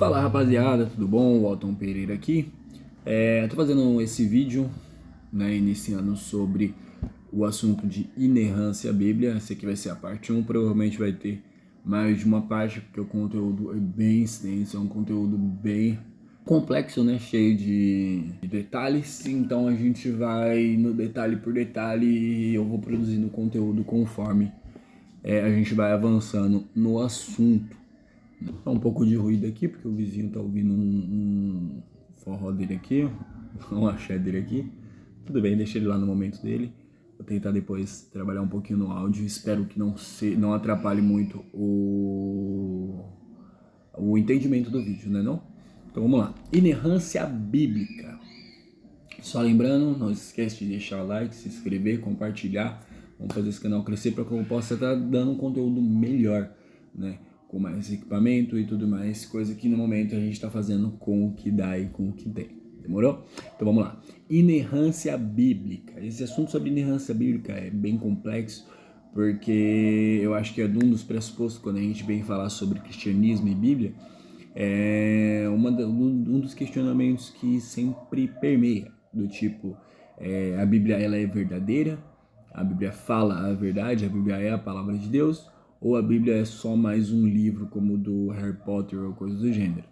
Fala rapaziada, tudo bom? Walton Pereira aqui. Tô fazendo esse vídeo, né, iniciando sobre o assunto de inerrância à Bíblia. Essa aqui vai ser a parte 1, provavelmente vai ter mais de uma parte, porque o conteúdo é bem extenso, é um conteúdo bem complexo, né, cheio de detalhes. Então a gente vai no detalhe por detalhe e eu vou produzindo conteúdo conforme a gente vai avançando no assunto. Tá um pouco de ruído aqui, porque o vizinho tá ouvindo um forró dele aqui, um axé dele aqui. Tudo bem, deixa ele lá no momento dele. Vou tentar depois trabalhar um pouquinho no áudio. Espero que não atrapalhe muito o entendimento do vídeo, né não? Então vamos lá. Inerrância bíblica. Só lembrando, não esquece de deixar o like, se inscrever, compartilhar. Vamos fazer esse canal crescer para que eu possa estar dando um conteúdo melhor, né? Com mais equipamento e tudo mais, coisa que no momento a gente está fazendo com o que dá e com o que tem. Demorou? Então vamos lá. Inerrância bíblica. Esse assunto sobre inerrância bíblica é bem complexo, porque eu acho que é um dos pressupostos quando a gente vem falar sobre cristianismo e Bíblia, um dos questionamentos que sempre permeia, do tipo, a Bíblia ela é verdadeira, a Bíblia fala a verdade, a Bíblia é a palavra de Deus, ou a Bíblia é só mais um livro como o do Harry Potter ou coisa do gênero,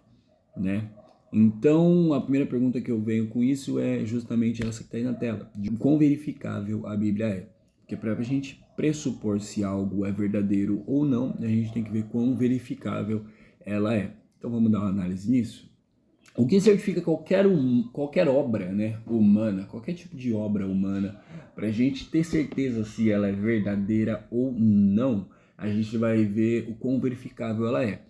né? Então, a primeira pergunta que eu venho com isso é justamente essa que está aí na tela, de quão verificável a Bíblia é. Porque para a gente pressupor se algo é verdadeiro ou não, a gente tem que ver quão verificável ela é. Então vamos dar uma análise nisso. O que certifica qualquer obra, né, humana, qualquer tipo de obra humana, para a gente ter certeza se ela é verdadeira ou não, a gente vai ver o quão verificável ela é.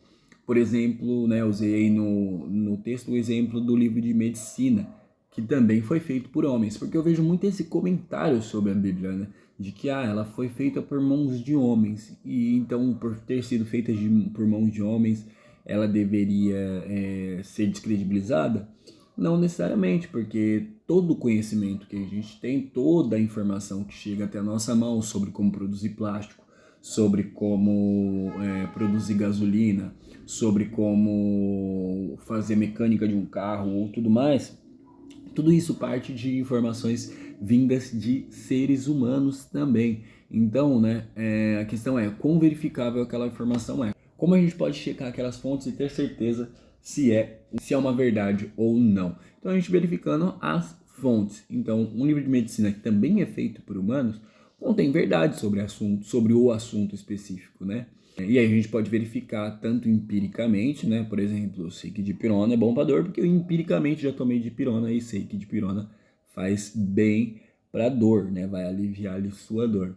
Por exemplo, né, usei aí no texto o exemplo do livro de medicina, que também foi feito por homens, porque eu vejo muito esse comentário sobre a Bíblia, né, de que ela foi feita por mãos de homens, e então por ter sido feita por mãos de homens, ela deveria ser descredibilizada? Não necessariamente, porque todo o conhecimento que a gente tem, toda a informação que chega até a nossa mão sobre como produzir plástico, sobre como produzir gasolina, sobre como fazer mecânica de um carro ou tudo mais, tudo isso parte de informações vindas de seres humanos também. Então, né, a questão é quão verificável aquela informação é. Como a gente pode checar aquelas fontes e ter certeza se é uma verdade ou não? Então a gente verificando as fontes. Então, um livro de medicina que também é feito por humanos contém verdade sobre o assunto específico, né? E aí a gente pode verificar tanto empiricamente, né? Por exemplo, eu sei que dipirona é bom para dor porque eu empiricamente já tomei dipirona e sei que dipirona faz bem para dor, né? Vai aliviar ali sua dor.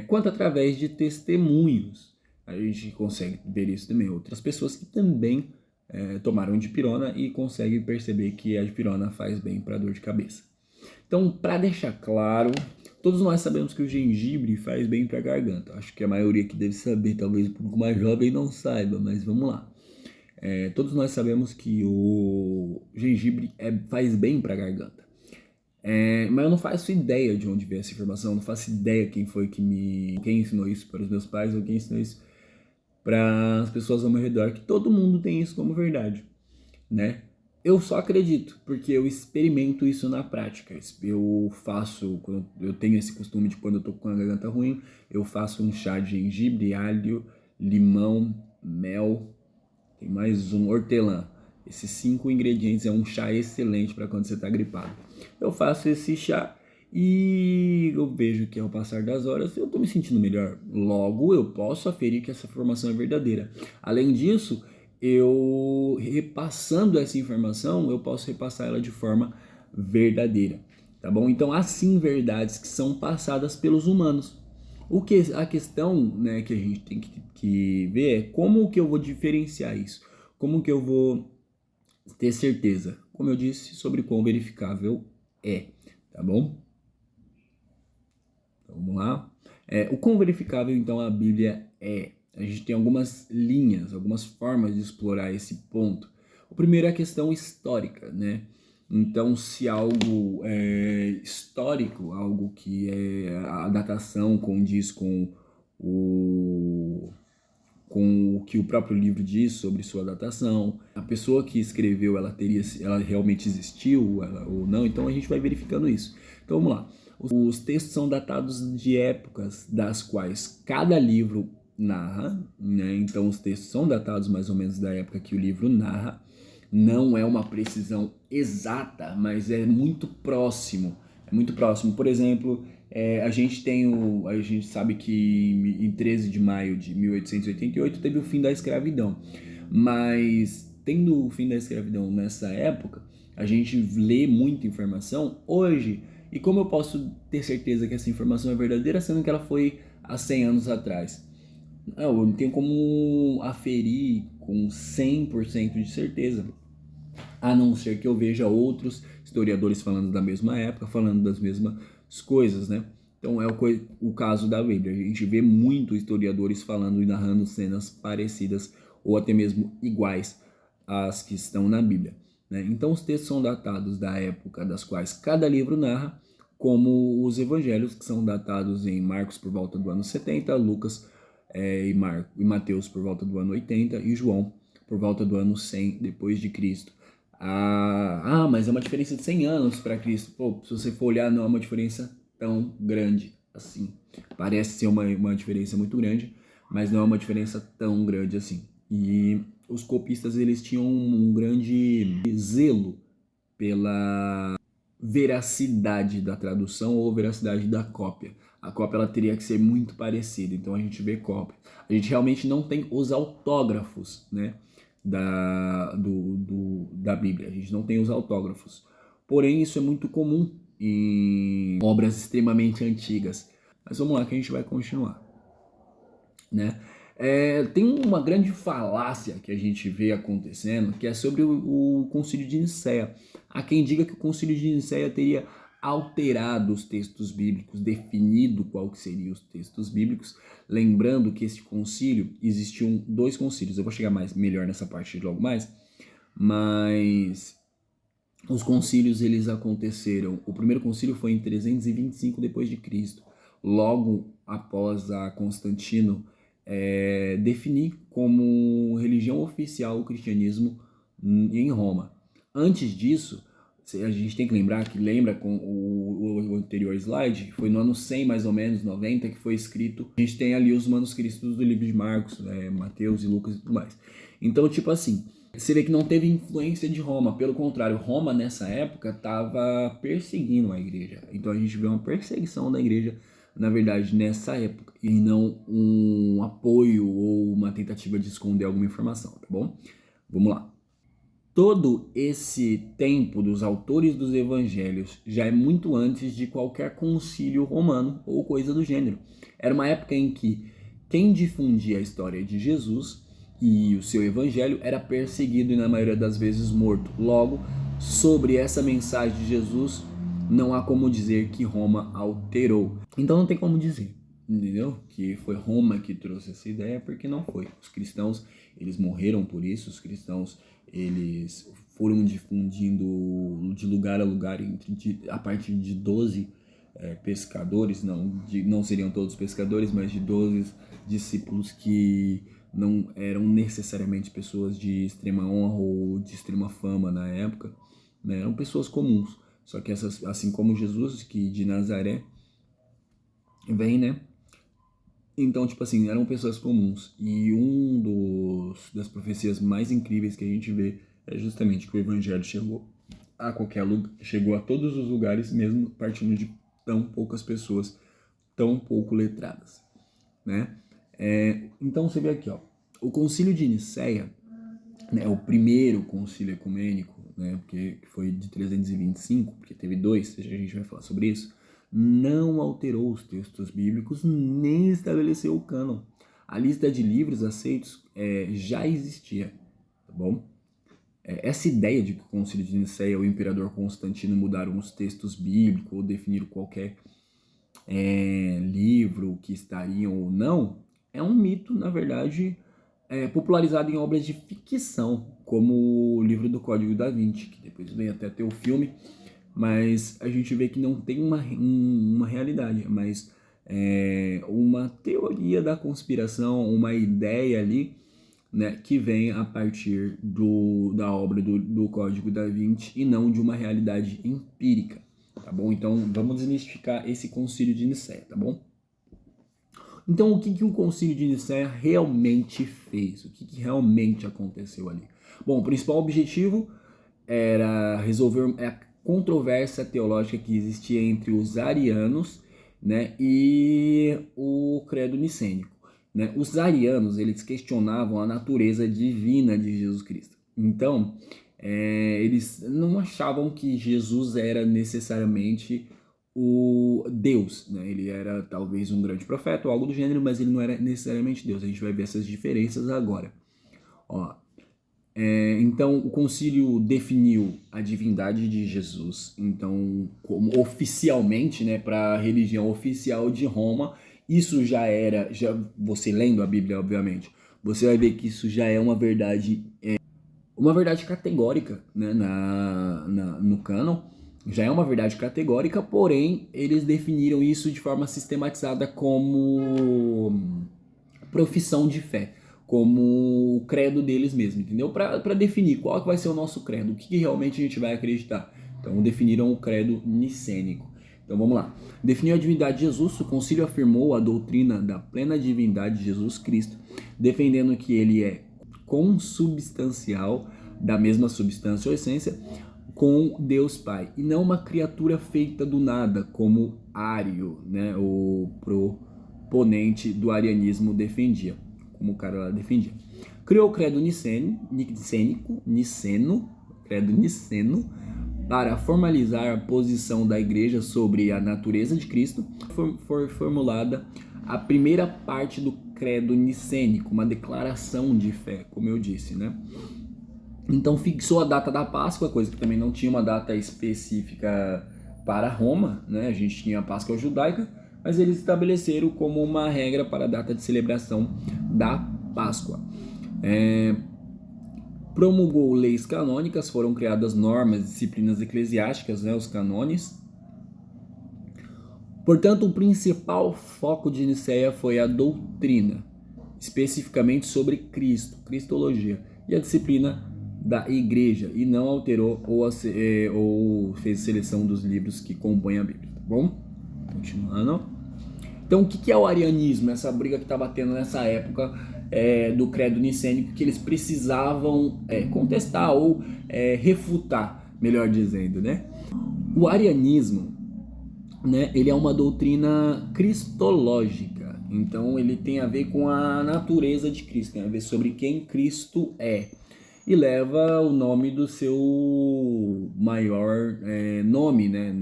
Quanto através de testemunhos, a gente consegue ver isso também. Outras pessoas que também tomaram dipirona e conseguem perceber que a dipirona faz bem para dor de cabeça. Então, para deixar claro, todos nós sabemos que o gengibre faz bem para a garganta. Acho que a maioria que deve saber, talvez o público mais jovem não saiba, mas vamos lá. Todos nós sabemos que o gengibre faz bem para a garganta. Mas eu não faço ideia de onde veio essa informação, não faço ideia quem ensinou isso para os meus pais ou quem ensinou isso para as pessoas ao meu redor, que todo mundo tem isso como verdade, né? Eu só acredito, porque eu experimento isso na prática. Quando eu tenho esse costume de quando eu tô com a garganta ruim, eu faço um chá de gengibre, alho, limão, mel, tem mais um hortelã. Esses 5 ingredientes é um chá excelente para quando você está gripado. Eu faço esse chá e eu vejo que ao passar das horas eu estou me sentindo melhor. Logo, eu posso aferir que essa informação é verdadeira. Além disso, eu repassando essa informação, eu posso repassar ela de forma verdadeira, tá bom? Então, há sim verdades que são passadas pelos humanos. A questão, né, que a gente tem que ver é como que eu vou diferenciar isso, como que eu vou ter certeza, como eu disse, sobre quão verificável é, tá bom? Então, vamos lá. O quão verificável, então, a Bíblia é? A gente tem algumas linhas, algumas formas de explorar esse ponto. O primeiro é a questão histórica, né? Então, se algo é histórico, algo que a datação condiz o, com o que o próprio livro diz sobre sua datação, a pessoa que escreveu, ela realmente existiu ou não, então a gente vai verificando isso. Então vamos lá. Os textos são datados de épocas das quais cada livro narra, né? Então os textos são datados mais ou menos da época que o livro narra. Não é uma precisão exata, mas é muito próximo. É muito próximo. Por exemplo, a gente sabe que em 13 de maio de 1888 teve o fim da escravidão. Mas tendo o fim da escravidão nessa época, a gente lê muita informação hoje. E como eu posso ter certeza que essa informação é verdadeira, sendo que ela foi há 100 anos atrás? Eu não tenho como aferir com 100% de certeza, a não ser que eu veja outros historiadores falando da mesma época, falando das mesmas coisas, né? Então é o caso da Bíblia. A gente vê muitos historiadores falando e narrando cenas parecidas ou até mesmo iguais às que estão na Bíblia, né? Então os textos são datados da época das quais cada livro narra, como os evangelhos, que são datados em Marcos por volta do ano 70, Lucas e Mateus por volta do ano 80 e João por volta do ano 100 depois de Cristo. Mas é uma diferença de 100 anos para Cristo. Pô, se você for olhar, não é uma diferença tão grande assim. Parece ser uma diferença muito grande, mas não é uma diferença tão grande assim. E os copistas, eles tinham um grande zelo pela veracidade da tradução ou veracidade da cópia. A cópia, ela teria que ser muito parecida, então a gente vê cópia. A gente realmente não tem os autógrafos, né, da Bíblia. A gente não tem os autógrafos. Porém, isso é muito comum em obras extremamente antigas. Mas vamos lá que a gente vai continuar, né? Tem uma grande falácia que a gente vê acontecendo, que é sobre o Concílio de Nicéia. Há quem diga que o Concílio de Nicéia teria alterado os textos bíblicos, definido qual que seriam os textos bíblicos. Lembrando que esse concílio, existiam dois concílios. Eu vou chegar melhor nessa parte logo mais, mas os concílios, eles aconteceram. O primeiro concílio foi em 325 depois de Cristo, logo após a Constantino definir como religião oficial o cristianismo em Roma. Antes disso, a gente tem que lembrar que, lembra com o anterior slide, foi no ano 100 mais ou menos, 90, que foi escrito. A gente tem ali os manuscritos do livro de Marcos, Mateus e Lucas e tudo mais. Então, tipo assim, você vê que não teve influência de Roma, pelo contrário, Roma nessa época estava perseguindo a igreja. Então a gente vê uma perseguição da igreja, na verdade, nessa época, e não um apoio ou uma tentativa de esconder alguma informação, tá bom? Vamos lá. Todo esse tempo dos autores dos evangelhos já é muito antes de qualquer concílio romano ou coisa do gênero. Era uma época em que quem difundia a história de Jesus e o seu evangelho era perseguido e na maioria das vezes morto. Logo, sobre essa mensagem de Jesus, não há como dizer que Roma alterou. Então não tem como dizer, entendeu? Que foi Roma que trouxe essa ideia, porque não foi. Os cristãos, eles morreram por isso, os cristãos, eles foram difundindo de lugar a lugar a partir de 12 pescadores, não seriam todos pescadores, mas de 12 discípulos que não eram necessariamente pessoas de extrema honra ou de extrema fama na época, né? Eram pessoas comuns. Só que essas, assim como Jesus, que de Nazaré vem, né? Então, tipo assim, eram pessoas comuns. E das profecias mais incríveis que a gente vê é justamente que o evangelho chegou a qualquer lugar, chegou a todos os lugares, mesmo partindo de tão poucas pessoas, tão pouco letradas, né? Então você vê aqui, ó, o Concílio de Nicéia, né, o primeiro concílio ecumênico, né, porque foi de 325, porque teve dois, a gente vai falar sobre isso, não alterou os textos bíblicos nem estabeleceu o cânon. A lista de livros aceitos já existia, tá bom? Essa ideia de que o Concílio de Nicéia e o imperador Constantino mudaram os textos bíblicos ou definiram qualquer livro que estariam ou não, é um mito, na verdade, popularizado em obras de ficção, como o livro do Código da Vinci, que depois vem até ter o filme, mas a gente vê que não tem uma realidade, mas uma teoria da conspiração, uma ideia ali, né, que vem a partir da obra do Código da Vinci e não de uma realidade empírica, tá bom? Então vamos desmistificar esse Concílio de Nicéia, tá bom? Então o que o Concílio de Nicéia realmente fez? O que realmente aconteceu ali? Bom, o principal objetivo era resolver a controvérsia teológica que existia entre os arianos, né, e o credo nicênico. Né? Os arianos, eles questionavam a natureza divina de Jesus Cristo. Então, eles não achavam que Jesus era necessariamente o Deus, né? Ele era talvez um grande profeta ou algo do gênero, mas ele não era necessariamente Deus. A gente vai ver essas diferenças agora. Ó, então, o concílio definiu a divindade de Jesus, então, como oficialmente, né, para a religião oficial de Roma, isso já era, você lendo a Bíblia, obviamente, você vai ver que isso já é uma verdade categórica, né, no cânon, já é uma verdade categórica, porém, eles definiram isso de forma sistematizada como profissão de fé, como o credo deles mesmo, entendeu? Para definir qual que vai ser o nosso credo, o que realmente a gente vai acreditar. Então definiram o credo nicênico. Então vamos lá. Definiu a divindade de Jesus, o concílio afirmou a doutrina da plena divindade de Jesus Cristo, defendendo que ele é consubstancial, da mesma substância ou essência, com Deus Pai, e não uma criatura feita do nada, como Ário, né, o proponente do arianismo defendia, como o cara lá defendia. Criou o credo niceno, credo niceno, para formalizar a posição da igreja sobre a natureza de Cristo. Foi formulada a primeira parte do credo nicênico, uma declaração de fé, como eu disse, né? Então fixou a data da Páscoa, coisa que também não tinha uma data específica para Roma, né? A gente tinha a Páscoa judaica, mas eles estabeleceram como uma regra para a data de celebração da Páscoa. Promulgou leis canônicas, foram criadas normas, disciplinas eclesiásticas, né, os canones. Portanto, o principal foco de Nicéia foi a doutrina, especificamente sobre Cristo, cristologia, e a disciplina da igreja, e não alterou ou fez seleção dos livros que compõem a Bíblia, tá bom? Continuando. Então, o que é o arianismo? Essa briga que estava tendo nessa época do credo nicênico, que eles precisavam contestar ou refutar, melhor dizendo, né? O arianismo, né, ele é uma doutrina cristológica, então ele tem a ver com a natureza de Cristo, tem a ver sobre quem Cristo é, e leva o nome do seu maior nome, né,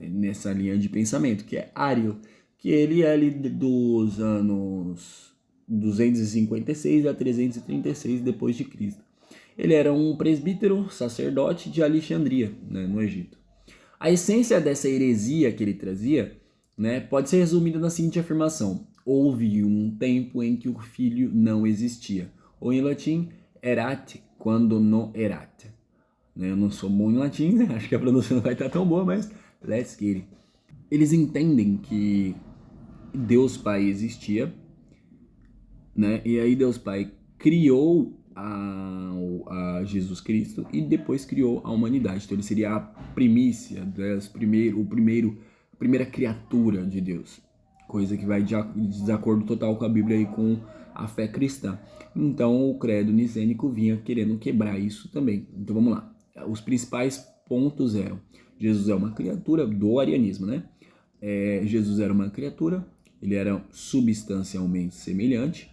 nessa linha de pensamento, que é Ário, que ele é ali dos anos 256 a 336 depois de Cristo. Ele era um presbítero, sacerdote de Alexandria, né, no Egito. A essência dessa heresia que ele trazia, né, pode ser resumida na seguinte afirmação: houve um tempo em que o filho não existia. Ou em latim, erat quando non erat. Eu não sou bom em latim, né? Acho que a pronúncia não vai estar tão boa, mas let's get it. Eles entendem que Deus Pai existia, né? E aí Deus Pai criou a Jesus Cristo e depois criou a humanidade. Então ele seria a primícia, a primeira criatura de Deus. Coisa que vai de desacordo total com a Bíblia e com a fé cristã. Então o credo nicênico vinha querendo quebrar isso também. Então vamos lá. Os principais pontos eram: Jesus é uma criatura do arianismo, né? Jesus era uma criatura, ele era substancialmente semelhante,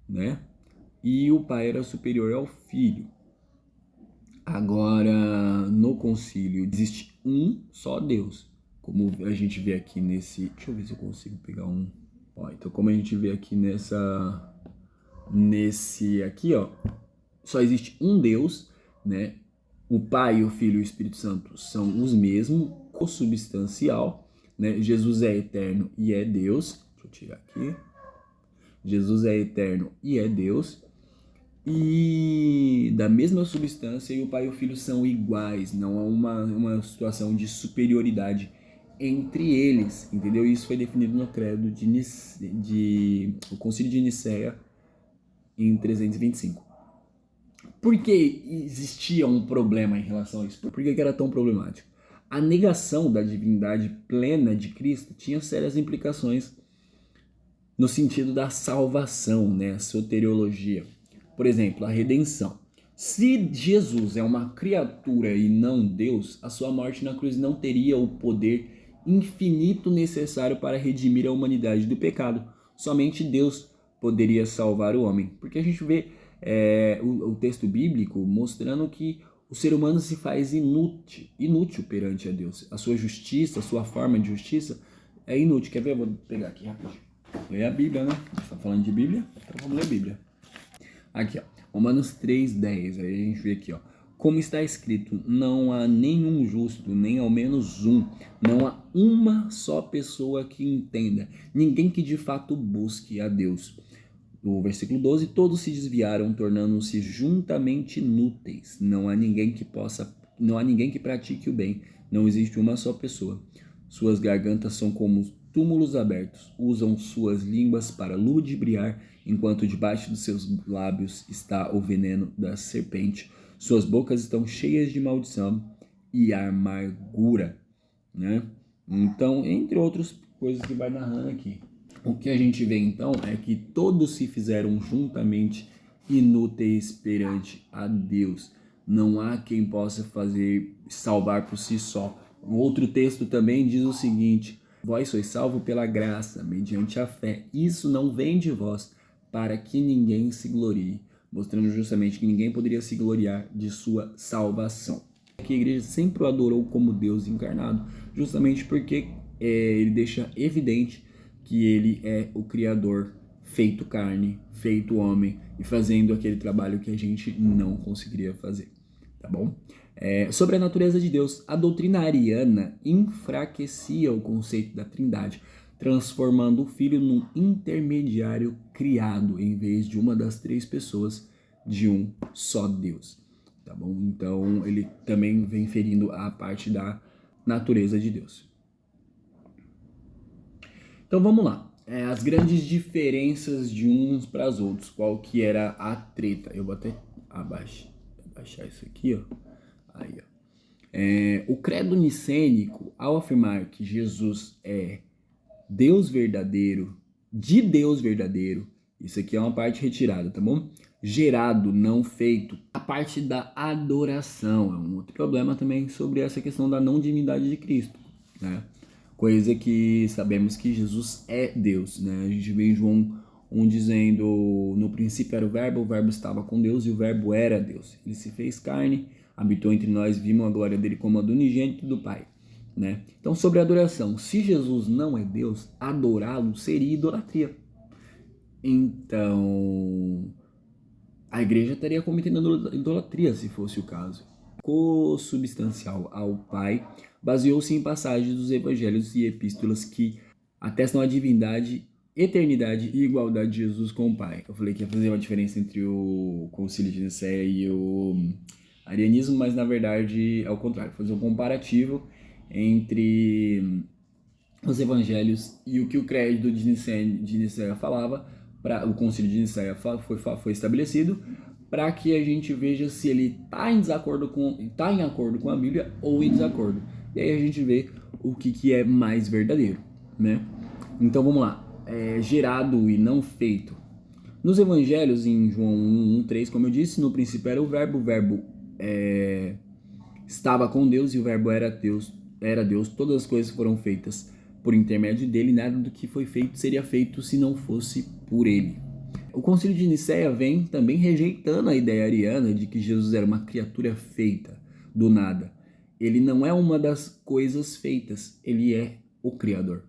né? E o pai era superior ao filho. Agora, no concílio, existe um só Deus, como a gente vê aqui nesse... Deixa eu ver se eu consigo pegar um... Ó, então, como a gente vê aqui nesse aqui, ó, só existe um Deus, né? O Pai, o Filho e o Espírito Santo são os mesmos, consubstancial, né? Jesus é eterno e é Deus. Deixa eu tirar aqui. Jesus é eterno e é Deus, e da mesma substância, e o Pai e o Filho são iguais, não há uma situação de superioridade entre eles, entendeu? Isso foi definido no credo o Concílio de Nicéia em 325. Por que existia um problema em relação a isso? Por que era tão problemático? A negação da divindade plena de Cristo tinha sérias implicações no sentido da salvação, né? A soteriologia. Por exemplo, a redenção. Se Jesus é uma criatura e não Deus, a sua morte na cruz não teria o poder infinito necessário para redimir a humanidade do pecado. Somente Deus poderia salvar o homem. Porque a gente vê o texto bíblico mostrando que o ser humano se faz inútil perante a Deus. A sua justiça, a sua forma de justiça é inútil. Quer ver? Eu vou pegar aqui rapidinho. Ler a Bíblia, né? A gente tá falando de Bíblia, então vamos ler a Bíblia. Aqui, ó. Romanos 3:10. Aí a gente vê aqui, ó. Como está escrito, não há nenhum justo, nem ao menos um. Não há uma só pessoa que entenda. Ninguém que de fato busque a Deus. No versículo 12, todos se desviaram, tornando-se juntamente inúteis. Não há ninguém que pratique o bem. Não existe uma só pessoa. Suas gargantas são como túmulos abertos. Usam suas línguas para ludibriar, enquanto debaixo dos seus lábios está o veneno da serpente. Suas bocas estão cheias de maldição e amargura, né? Então, entre outras coisas que vai narrando aqui. O que a gente vê então é que todos se fizeram juntamente inúteis perante a Deus. Não há quem possa salvar por si só. Um outro texto também diz o seguinte: vós sois salvos pela graça, mediante a fé. Isso não vem de vós, para que ninguém se glorie. Mostrando justamente que ninguém poderia se gloriar de sua salvação. Que a igreja sempre o adorou como Deus encarnado, justamente porque ele deixa evidente que ele é o Criador, feito carne, feito homem, e fazendo aquele trabalho que a gente não conseguiria fazer, tá bom? Sobre a natureza de Deus, a doutrina ariana enfraquecia o conceito da trindade, transformando o Filho num intermediário criado, em vez de uma das três pessoas de um só Deus, tá bom? Então, ele também vem ferindo a parte da natureza de Deus. Então vamos lá, as grandes diferenças de uns para os outros, qual que era a treta? Eu vou até abaixar isso aqui, ó. Aí, ó. O credo nicênico, ao afirmar que Jesus é Deus verdadeiro, de Deus verdadeiro, isso aqui é uma parte retirada, tá bom? Gerado, não feito, a parte da adoração, é um outro problema também sobre essa questão da não divindade de Cristo, né? Coisa que sabemos que Jesus é Deus, né? A gente vê em João 1 dizendo, no princípio era o verbo estava com Deus e o verbo era Deus. Ele se fez carne, habitou entre nós, vimos a glória dele como a do unigênito do Pai, né? Então, sobre a adoração, se Jesus não é Deus, adorá-lo seria idolatria. Então, a igreja estaria cometendo idolatria se fosse o caso. Consubstancial ao Pai, baseou-se em passagens dos evangelhos e epístolas que atestam a divindade, eternidade e igualdade de Jesus com o Pai. Eu falei que ia fazer uma diferença entre o Concílio de Nicéia e o arianismo, mas na verdade é o contrário, fazer um comparativo entre os evangelhos e o que o credo de Nicéia falava, o Concílio de Nicéia foi estabelecido, para que a gente veja se ele está em acordo com a Bíblia ou em desacordo. E aí a gente vê o que é mais verdadeiro, né? Então vamos lá. Gerado e não feito. Nos evangelhos, em João 1:3, como eu disse, no princípio era o verbo estava com Deus e o verbo era Deus. Todas as coisas foram feitas por intermédio dele, nada do que foi feito seria feito se não fosse por ele. O Concílio de Nicéia vem também rejeitando a ideia ariana de que Jesus era uma criatura feita do nada. Ele não é uma das coisas feitas, ele é o Criador.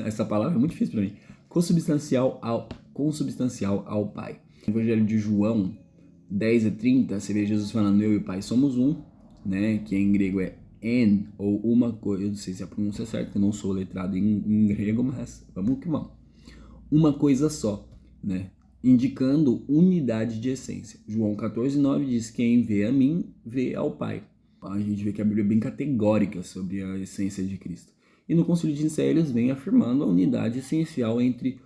Essa palavra é muito difícil para mim. Consubstancial ao Pai. No Evangelho de João 10:30, você vê Jesus falando, eu e o Pai somos um, né? Que em grego é en, ou uma coisa, eu não sei se a pronúncia é certa, eu não sou letrado em grego, mas vamos que vamos. Uma coisa só, né? Indicando unidade de essência. João 14:9 diz, quem vê a mim, vê ao Pai. A gente vê que a Bíblia é bem categórica sobre a essência de Cristo. E no Concílio de Nicéia eles vêm afirmando a unidade essencial entre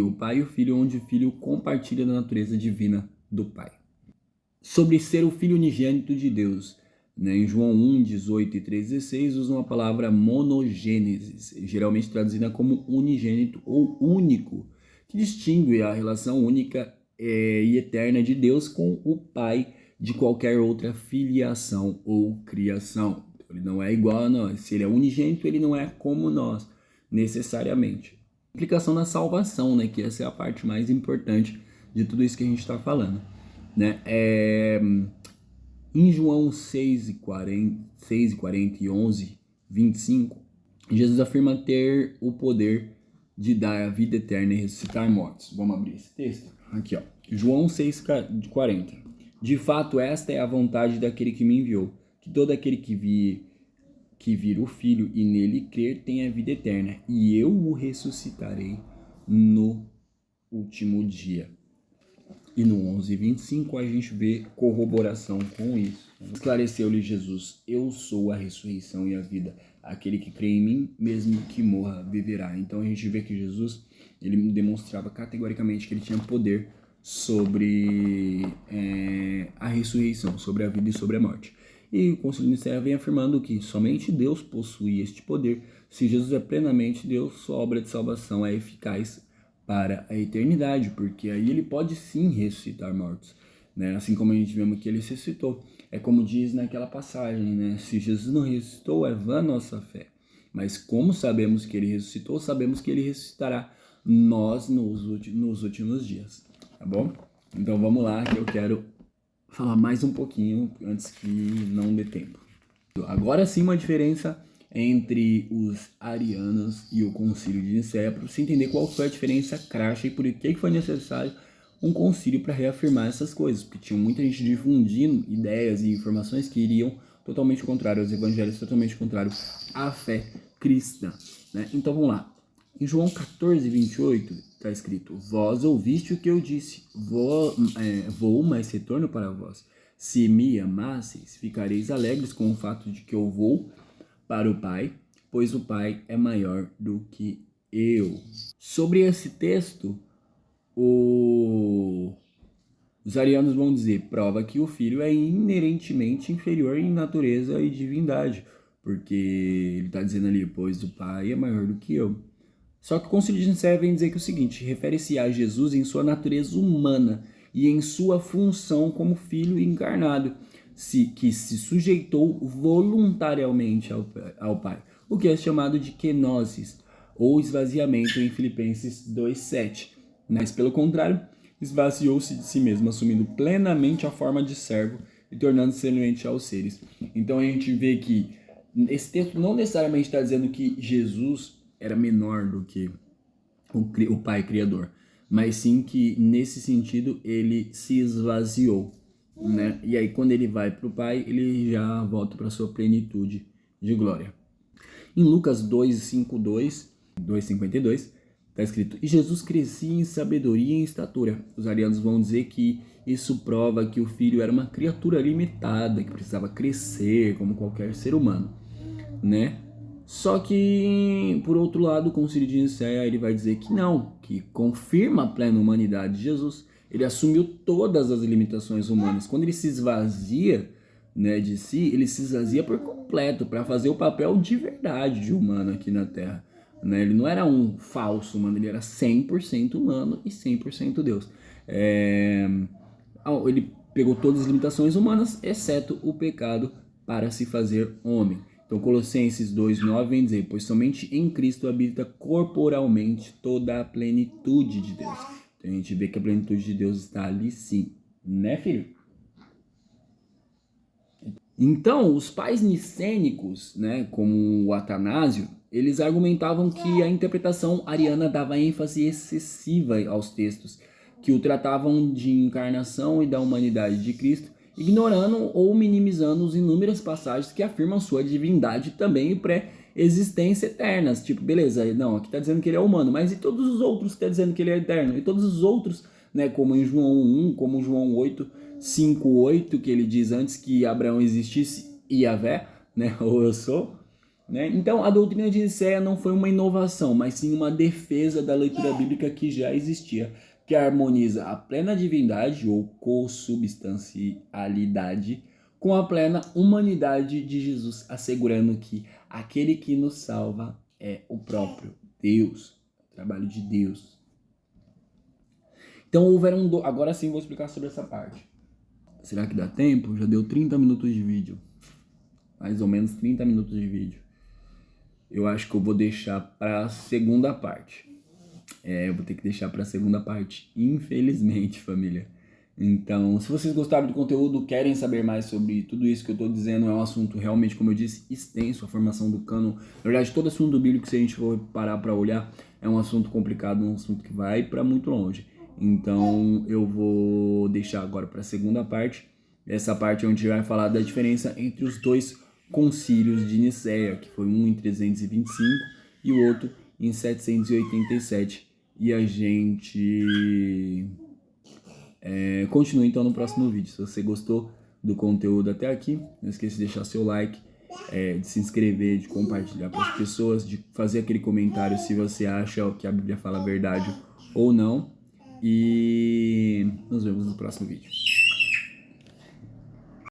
o Pai e o Filho, onde o Filho compartilha da natureza divina do Pai. Sobre ser o Filho unigênito de Deus, né? Em João 1, 18 e 3,16 usam a palavra monogênesis, geralmente traduzida como unigênito ou único, que distingue a relação única e eterna de Deus com o Pai de qualquer outra filiação ou criação. Ele não é igual a nós. Se ele é unigênito, ele não é como nós, necessariamente. Implicação na salvação, né? Que essa é a parte mais importante de tudo isso que a gente está falando, né? Em João 6:40 e 11:25, Jesus afirma ter o poder de dar a vida eterna e ressuscitar mortos. Vamos abrir esse texto? Aqui, ó. João 6:40. De fato, esta é a vontade daquele que me enviou, que todo aquele que vir o Filho e nele crer tenha a vida eterna, e eu o ressuscitarei no último dia. E no 11:25 a gente vê corroboração com isso. Esclareceu-lhe Jesus: eu sou a ressurreição e a vida. Aquele que crê em mim, mesmo que morra, viverá. Então a gente vê que Jesus, ele demonstrava categoricamente que ele tinha poder sobre a ressurreição, sobre a vida e sobre a morte. E o Concílio de Nicéia vem afirmando que somente Deus possui este poder. Se Jesus é plenamente Deus, sua obra de salvação é eficaz para a eternidade, porque aí ele pode sim ressuscitar mortos, né? Assim como a gente vê que ele ressuscitou. É como diz naquela passagem, né? Se Jesus não ressuscitou, é vã nossa fé. Mas como sabemos que ele ressuscitou, sabemos que ele ressuscitará nós nos últimos dias, tá bom? Então vamos lá, que eu quero falar mais um pouquinho antes que não dê tempo. Agora sim, uma diferença entre os arianos e o Concílio de Nicéia, para você entender qual foi a diferença cracha e por que foi necessário um concílio para reafirmar essas coisas, porque tinha muita gente difundindo ideias e informações que iriam totalmente contrário aos evangelhos, totalmente contrário à fé cristã, né? Então vamos lá. Em João 14:28 está escrito: vós ouviste o que eu disse, vou, mas retorno para vós. Se me amasseis, ficareis alegres com o fato de que eu vou para o Pai, pois o Pai é maior do que eu. Sobre esse texto, os arianos vão dizer: prova que o Filho é inerentemente inferior em natureza e divindade, porque ele está dizendo ali, pois o Pai é maior do que eu. Só que o Concílio de Nicéia vem dizer que o seguinte: refere-se a Jesus em sua natureza humana e em sua função como Filho encarnado, que se sujeitou voluntariamente ao Pai, o que é chamado de kenosis, ou esvaziamento em Filipenses 2:7. Mas, pelo contrário, esvaziou-se de si mesmo, assumindo plenamente a forma de servo e tornando-se semelhante aos seres. Então a gente vê que esse texto não necessariamente está dizendo que Jesus era menor do que o Pai Criador, mas sim que, nesse sentido, ele se esvaziou, né? E aí, quando ele vai para o Pai, ele já volta para sua plenitude de glória. Em Lucas 2:52, está escrito: e Jesus crescia em sabedoria e em estatura. Os arianos vão dizer que isso prova que o Filho era uma criatura limitada, que precisava crescer como qualquer ser humano, né? Só que, por outro lado, o Concílio de Nicéia ele vai dizer que não, que confirma a plena humanidade de Jesus. Ele assumiu todas as limitações humanas. Quando ele se esvazia, né, de si, ele se esvazia por completo para fazer o papel de verdade de humano aqui na Terra, né? Ele não era um falso humano, ele era 100% humano e 100% Deus. Ele pegou todas as limitações humanas, exceto o pecado, para se fazer homem. Então, Colossenses 2:9 vem dizer: pois somente em Cristo habita corporalmente toda a plenitude de Deus. Então, a gente vê que a plenitude de Deus está ali sim, né, filho? Então, os pais nicênicos, né, como o Atanásio, eles argumentavam que a interpretação ariana dava ênfase excessiva aos textos, que o tratavam de encarnação e da humanidade de Cristo, ignorando ou minimizando as inúmeras passagens que afirmam sua divindade também e pré-existência eternas. Tipo, beleza, não, aqui está dizendo que ele é humano, mas e todos os outros que está dizendo que ele é eterno? E todos os outros, né, como em João 1, como João 8:5-8, que ele diz: antes que Abraão existisse, Yahvé, né? Ou eu sou. Né? Então, a doutrina de Nicéia não foi uma inovação, mas sim uma defesa da leitura bíblica que já existia, que harmoniza a plena divindade ou consubstancialidade com a plena humanidade de Jesus, assegurando que aquele que nos salva é o próprio Deus, o trabalho de Deus. Então, houveram agora sim vou explicar sobre essa parte. Será que dá tempo? Já deu 30 minutos de vídeo. Mais ou menos 30 minutos de vídeo. Eu acho que eu vou deixar para a segunda parte. Eu vou ter que deixar para a segunda parte, infelizmente, família. Então, se vocês gostaram do conteúdo, querem saber mais sobre tudo isso que eu estou dizendo, é um assunto realmente, como eu disse, extenso, a formação do cânon. Na verdade, todo assunto bíblico, se a gente for parar para olhar, é um assunto complicado, um assunto que vai para muito longe. Então, eu vou deixar agora para a segunda parte. Essa parte é onde vai falar da diferença entre os dois concílios de Nicéia, que foi um em 325 e o outro em 787. E a gente continua então no próximo vídeo. Se você gostou do conteúdo até aqui, não esqueça de deixar seu like, de se inscrever, de compartilhar para as pessoas, de fazer aquele comentário se você acha que a Bíblia fala a verdade ou não. E nos vemos no próximo vídeo.